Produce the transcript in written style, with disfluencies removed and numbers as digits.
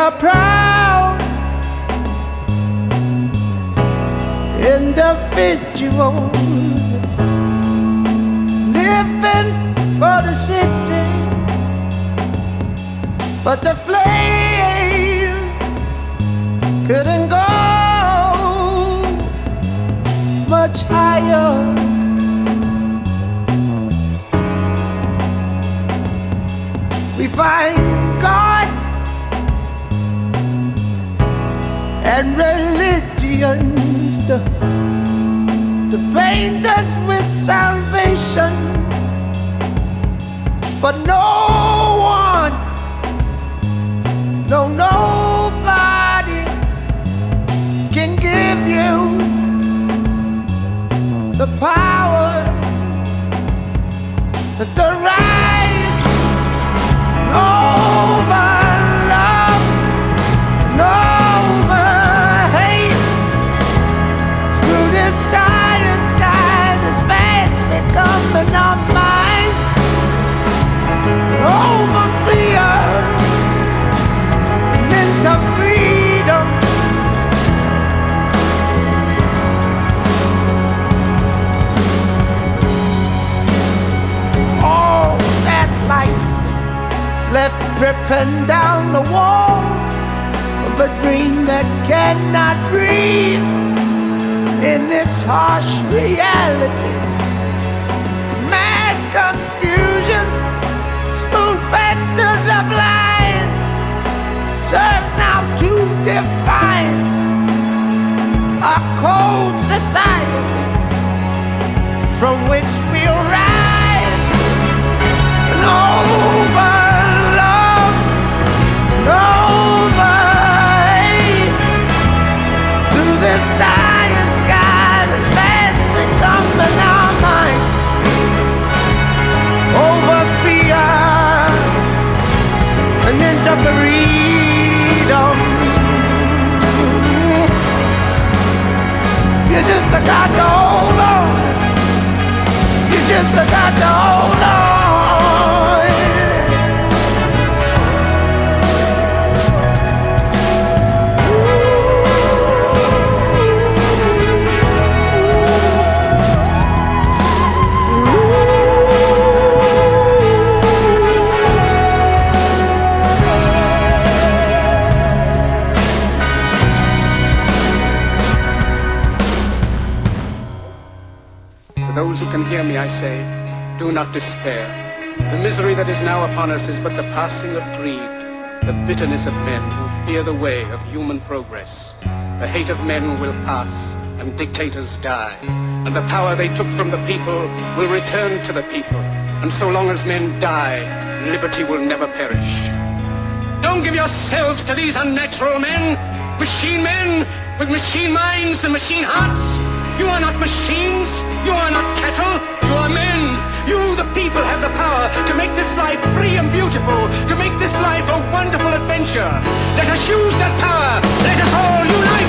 a proud individual living for the city, but the flames couldn't go much higher. We find gods and religions to paint us with salvation, but no one, no, nobody can give you the power, the right over love, over hate, through this silent sky that's fast becoming our minds, over fear and into freedom. All that life left dripping down the walls of a dream that cannot breathe in its harsh reality. Mass confusion, spoon-fed to the blind, serves now to define a cold society from which we'll rise and over love, over hate, through this silent sky that's fast becoming our mind, over fear and into freedom. You just got to hold on. You just got to hold on. Those who can hear me, I say, do not despair. The misery that is now upon us is but the passing of greed, the bitterness of men who fear the way of human progress. The hate of men will pass, and dictators die, and the power they took from the people will return to the people. And so long as men die, liberty will never perish. Don't give yourselves to these unnatural men with machine minds and machine hearts. You are not machines. You are not cattle. You are men. You, the people, have the power to make this life free and beautiful, to make this life a wonderful adventure. Let us use that power. Let us all unite.